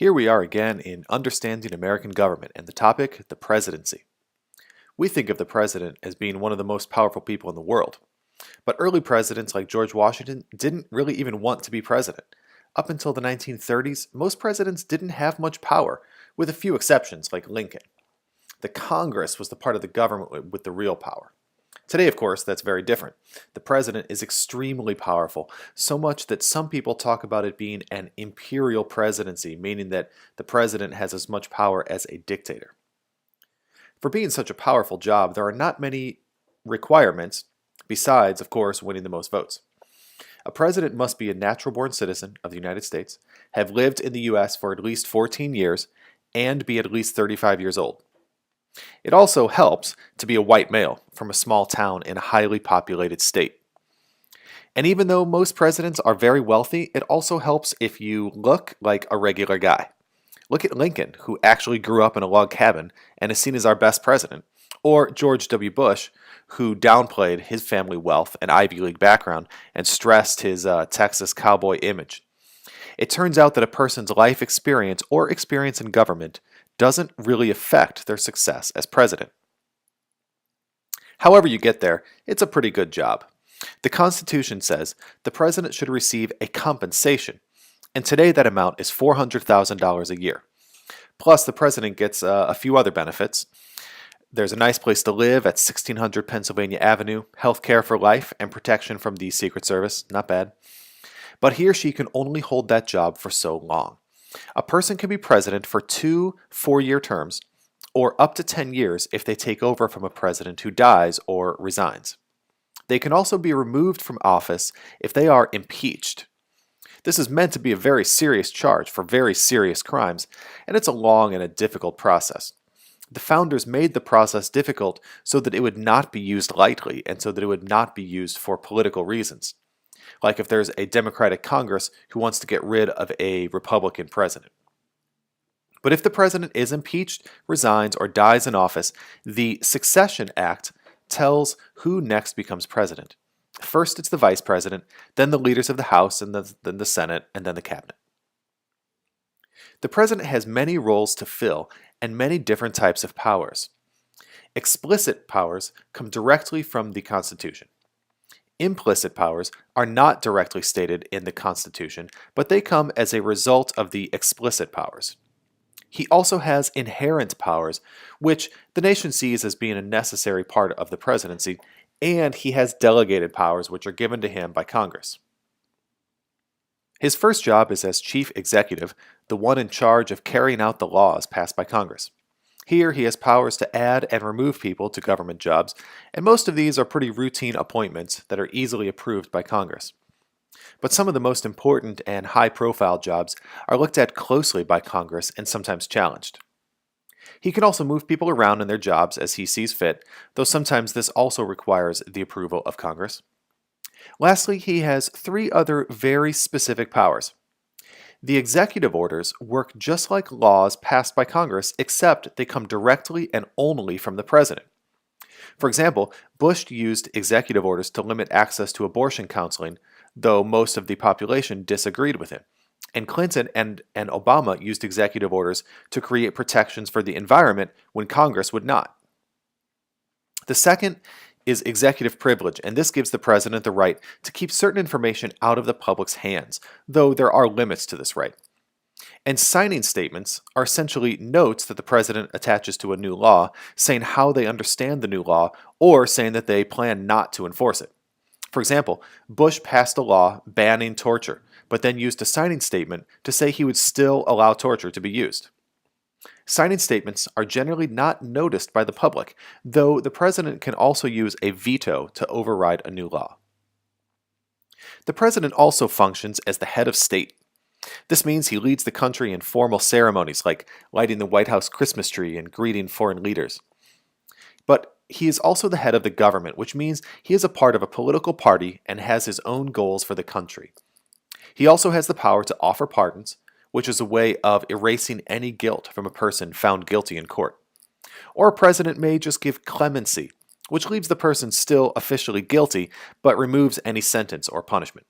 Here we are again in Understanding American Government, and the topic, the presidency. We think of the president as being one of the most powerful people in the world. But early presidents like George Washington didn't really even want to be president. Up until the 1930s, most presidents didn't have much power, with a few exceptions like Lincoln. The Congress was the part of the government with the real power. Today, of course, that's very different. The president is extremely powerful, so much that some people talk about it being an imperial presidency, meaning that the president has as much power as a dictator. For being such a powerful job, there are not many requirements, besides, of course, winning the most votes. A president must be a natural-born citizen of the United States, have lived in the U.S. for at least 14 years, and be at least 35 years old. It also helps to be a white male from a small town in a highly populated state. And even though most presidents are very wealthy, it also helps if you look like a regular guy. Look at Lincoln, who actually grew up in a log cabin and is seen as our best president, or George W. Bush, who downplayed his family wealth and Ivy League background and stressed his Texas cowboy image. It turns out that a person's life experience or experience in government doesn't really affect their success as president. However you get there, it's a pretty good job. The Constitution says the president should receive a compensation, and today that amount is $400,000 a year. Plus, the president gets a few other benefits. There's a nice place to live at 1600 Pennsylvania Avenue, health care for life, and protection from the Secret Service. Not bad. But he or she can only hold that job for so long. A person can be president for 2 4-year terms, or up to 10 years if they take over from a president who dies or resigns. They can also be removed from office if they are impeached. This is meant to be a very serious charge for very serious crimes, and it's a long and a difficult process. The founders made the process difficult so that it would not be used lightly and so that it would not be used for political reasons. Like if there's a Democratic Congress who wants to get rid of a Republican president. But if the president is impeached, resigns, or dies in office, the Succession Act tells who next becomes president. First, it's the vice president, then the leaders of the House, and then the Senate, and then the cabinet. The president has many roles to fill and many different types of powers. Explicit powers come directly from the Constitution. Implicit powers are not directly stated in the Constitution, but they come as a result of the explicit powers. He also has inherent powers, which the nation sees as being a necessary part of the presidency, and he has delegated powers which are given to him by Congress. His first job is as chief executive, the one in charge of carrying out the laws passed by Congress. Here he has powers to add and remove people to government jobs, and most of these are pretty routine appointments that are easily approved by Congress. But some of the most important and high-profile jobs are looked at closely by Congress and sometimes challenged. He can also move people around in their jobs as he sees fit, though sometimes this also requires the approval of Congress. Lastly, he has 3 other very specific powers. The executive orders work just like laws passed by Congress, except they come directly and only from the president. For example, Bush used executive orders to limit access to abortion counseling, though most of the population disagreed with him. And Clinton and Obama used executive orders to create protections for the environment when Congress would not. The second is executive privilege, and this gives the president the right to keep certain information out of the public's hands, though there are limits to this right. And signing statements are essentially notes that the president attaches to a new law, saying how they understand the new law, or saying that they plan not to enforce it. For example, Bush passed a law banning torture, but then used a signing statement to say he would still allow torture to be used. Signing statements are generally not noticed by the public, though the president can also use a veto to override a new law. The president also functions as the head of state. This means he leads the country in formal ceremonies like lighting the White House Christmas tree and greeting foreign leaders. But he is also the head of the government, which means he is a part of a political party and has his own goals for the country. He also has the power to offer pardons, which is a way of erasing any guilt from a person found guilty in court. Or a president may just give clemency, which leaves the person still officially guilty, but removes any sentence or punishment.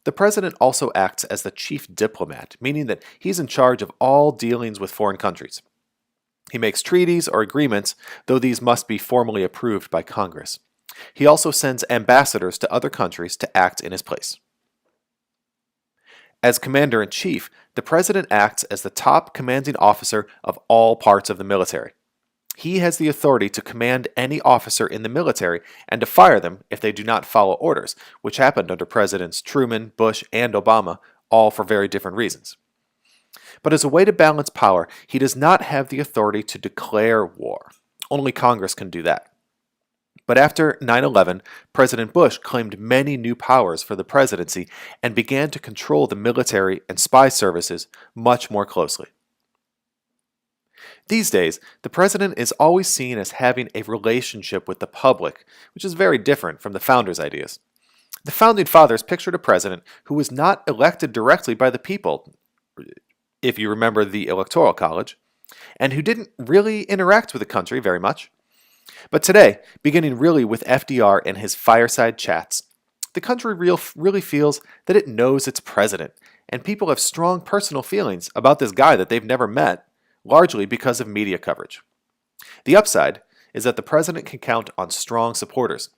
The president also acts as the chief diplomat, meaning that he's in charge of all dealings with foreign countries. He makes treaties or agreements, though these must be formally approved by Congress. He also sends ambassadors to other countries to act in his place. As commander-in-chief, the president acts as the top commanding officer of all parts of the military. He has the authority to command any officer in the military and to fire them if they do not follow orders, which happened under Presidents Truman, Bush, and Obama, all for very different reasons. But as a way to balance power, he does not have the authority to declare war. Only Congress can do that. But after 9/11, President Bush claimed many new powers for the presidency and began to control the military and spy services much more closely. These days, the president is always seen as having a relationship with the public, which is very different from the founders' ideas. The founding fathers pictured a president who was not elected directly by the people, if you remember the Electoral College, and who didn't really interact with the country very much. But today, beginning really with FDR and his fireside chats, the country really feels that it knows its president, and people have strong personal feelings about this guy that they've never met, largely because of media coverage. The upside is that the president can count on strong supporters,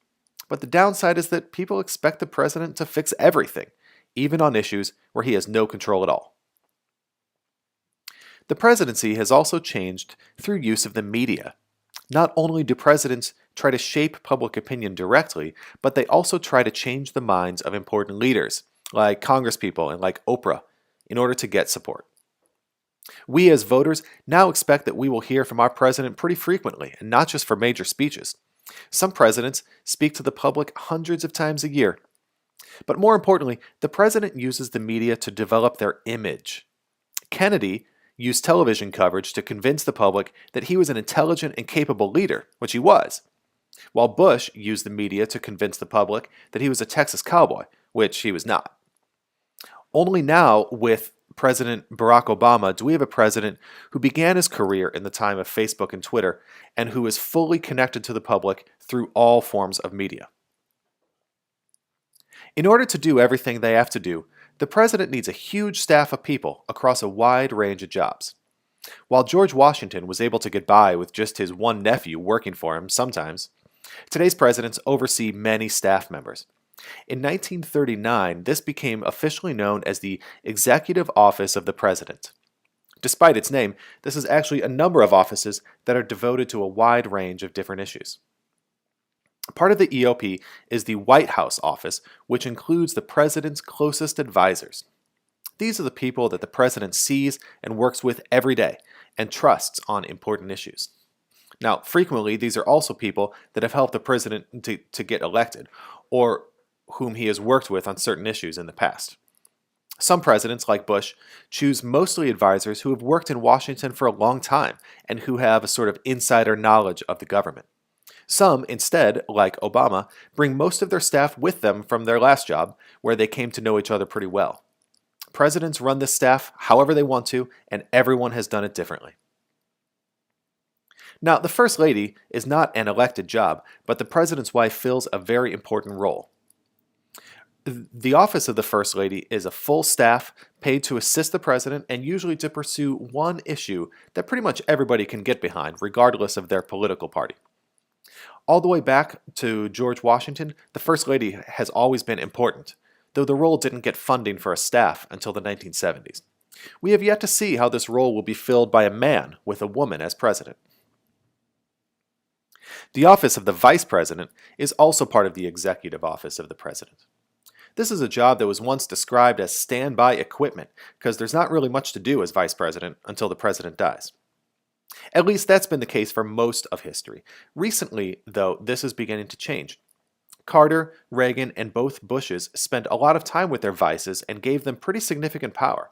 but the downside is that people expect the president to fix everything, even on issues where he has no control at all. The presidency has also changed through use of the media. Not only do presidents try to shape public opinion directly, but they also try to change the minds of important leaders, like congresspeople and like Oprah, in order to get support. We as voters now expect that we will hear from our president pretty frequently, and not just for major speeches. Some presidents speak to the public hundreds of times a year. But more importantly, the president uses the media to develop their image. Kennedy used television coverage to convince the public that he was an intelligent and capable leader, which he was, while Bush used the media to convince the public that he was a Texas cowboy, which he was not. Only now, with President Barack Obama, do we have a president who began his career in the time of Facebook and Twitter, and who is fully connected to the public through all forms of media. In order to do everything they have to do, the president needs a huge staff of people across a wide range of jobs. While George Washington was able to get by with just his one nephew working for him sometimes, today's presidents oversee many staff members. In 1939, this became officially known as the Executive Office of the President. Despite its name, this is actually a number of offices that are devoted to a wide range of different issues. Part of the EOP is the White House office, which includes the president's closest advisors. These are the people that the president sees and works with every day and trusts on important issues. Now, frequently, these are also people that have helped the president to get elected, or whom he has worked with on certain issues in the past. Some presidents, like Bush, choose mostly advisors who have worked in Washington for a long time and who have a sort of insider knowledge of the government. Some, instead, like Obama, bring most of their staff with them from their last job, where they came to know each other pretty well. Presidents run this staff however they want to, and everyone has done it differently. Now, the First Lady is not an elected job, but the president's wife fills a very important role. The office of the First Lady is a full staff paid to assist the president and usually to pursue one issue that pretty much everybody can get behind, regardless of their political party. All the way back to George Washington, the First Lady has always been important, though the role didn't get funding for a staff until the 1970s. We have yet to see how this role will be filled by a man with a woman as president. The office of the Vice President is also part of the Executive Office of the President. This is a job that was once described as standby equipment, because there's not really much to do as Vice President until the President dies. At least that's been the case for most of history. Recently, though, this is beginning to change. Carter, Reagan, and both Bushes spent a lot of time with their vices and gave them pretty significant power.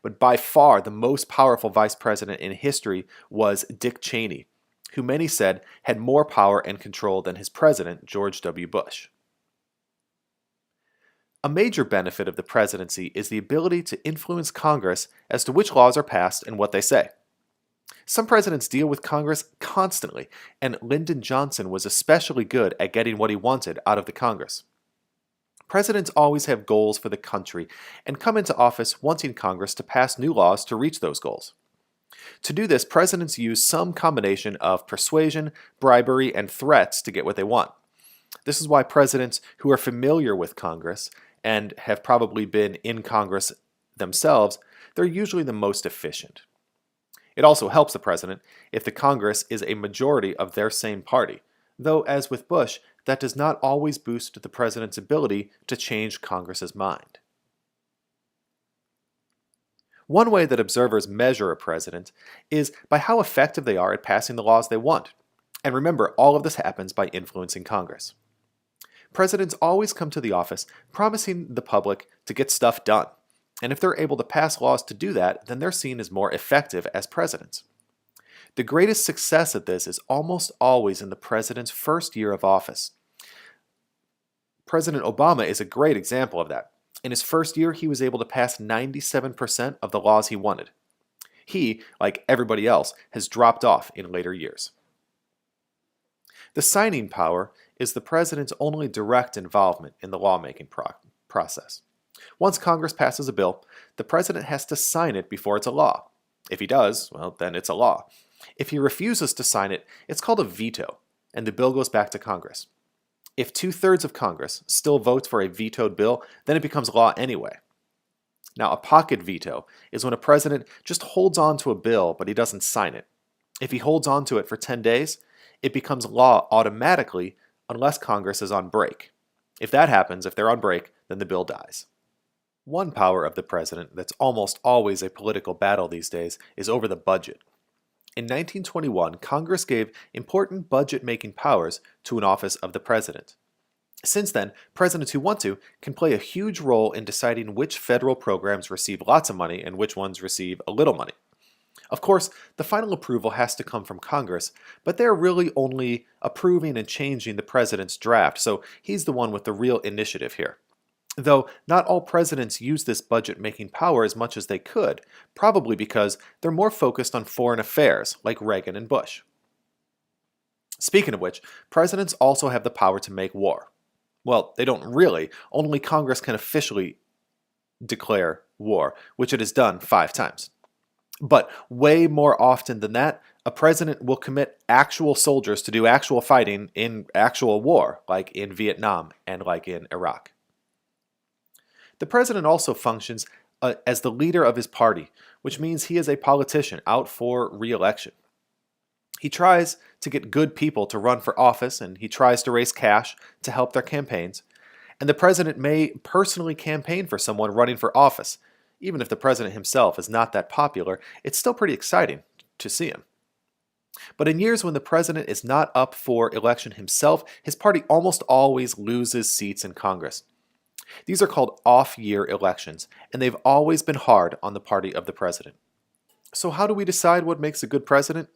But by far the most powerful vice president in history was Dick Cheney, who many said had more power and control than his president, George W. Bush. A major benefit of the presidency is the ability to influence Congress as to which laws are passed and what they say. Some presidents deal with Congress constantly, and Lyndon Johnson was especially good at getting what he wanted out of the Congress. Presidents always have goals for the country and come into office wanting Congress to pass new laws to reach those goals. To do this, presidents use some combination of persuasion, bribery, and threats to get what they want. This is why presidents who are familiar with Congress and have probably been in Congress themselves, they're usually the most efficient. It also helps the president if the Congress is a majority of their same party, though as with Bush, that does not always boost the president's ability to change Congress's mind. One way that observers measure a president is by how effective they are at passing the laws they want. And remember, all of this happens by influencing Congress. Presidents always come to the office promising the public to get stuff done. And if they're able to pass laws to do that, then they're seen as more effective as presidents. The greatest success at this is almost always in the president's first year of office. President Obama is a great example of that. In his first year, he was able to pass 97% of the laws he wanted. He, like everybody else, has dropped off in later years. The signing power is the president's only direct involvement in the lawmaking process. Once Congress passes a bill, the president has to sign it before it's a law. If he does, well, then it's a law. If he refuses to sign it, it's called a veto, and the bill goes back to Congress. If 2/3 of Congress still votes for a vetoed bill, then it becomes law anyway. Now, a pocket veto is when a president just holds on to a bill, but he doesn't sign it. If he holds on to it for 10 days, it becomes law automatically unless Congress is on break. If that happens, if they're on break, then the bill dies. One power of the president that's almost always a political battle these days is over the budget. In 1921, Congress gave important budget-making powers to an office of the president. Since then, presidents who want to can play a huge role in deciding which federal programs receive lots of money and which ones receive a little money. Of course, the final approval has to come from Congress, but they're really only approving and changing the president's draft, so he's the one with the real initiative here. Though not all presidents use this budget-making power as much as they could, probably because they're more focused on foreign affairs, like Reagan and Bush. Speaking of which, presidents also have the power to make war. Well, they don't really. Only Congress can officially declare war, which it has done 5 times. But way more often than that, a president will commit actual soldiers to do actual fighting in actual war, like in Vietnam and like in Iraq. The president also functions as the leader of his party, which means he is a politician out for re-election. He tries to get good people to run for office, and he tries to raise cash to help their campaigns. And the president may personally campaign for someone running for office. Even if the president himself is not that popular, it's still pretty exciting to see him. But in years when the president is not up for election himself, his party almost always loses seats in Congress. These are called off-year elections, and they've always been hard on the party of the president. So how do we decide what makes a good president?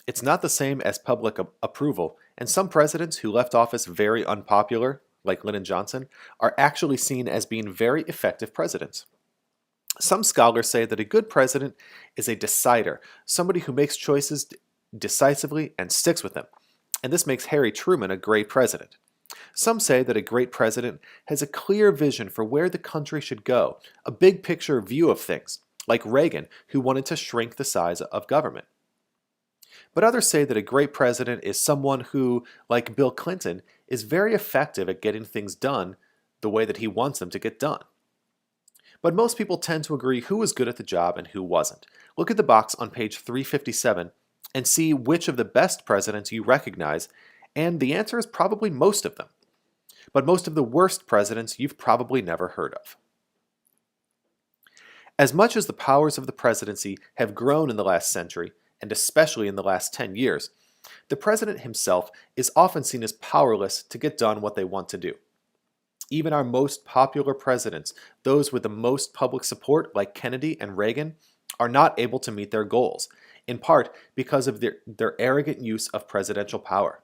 It's not the same as public approval, and some presidents who left office very unpopular, like Lyndon Johnson, are actually seen as being very effective presidents. Some scholars say that a good president is a decider, somebody who makes choices decisively and sticks with them, and this makes Harry Truman a great president. Some say that a great president has a clear vision for where the country should go, a big picture view of things, like Reagan, who wanted to shrink the size of government. But others say that a great president is someone who, like Bill Clinton, is very effective at getting things done the way that he wants them to get done. But most people tend to agree who was good at the job and who wasn't. Look at the box on page 357 and see which of the best presidents you recognize, and the answer is probably most of them. But most of the worst presidents you've probably never heard of. As much as the powers of the presidency have grown in the last century, and especially in the last 10 years, the president himself is often seen as powerless to get done what they want to do. Even our most popular presidents, those with the most public support like Kennedy and Reagan, are not able to meet their goals, in part because of their arrogant use of presidential power.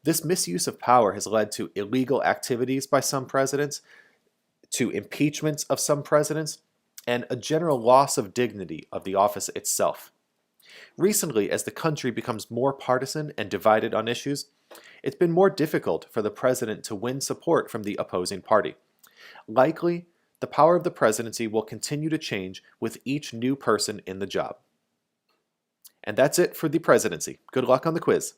This misuse of power has led to illegal activities by some presidents, to impeachments of some presidents, and a general loss of dignity of the office itself. Recently, as the country becomes more partisan and divided on issues, It's been more difficult for the president to win support from the opposing party. Likely, the power of the presidency will continue to change with each new person in the job. And that's it for the presidency. Good luck on the quiz.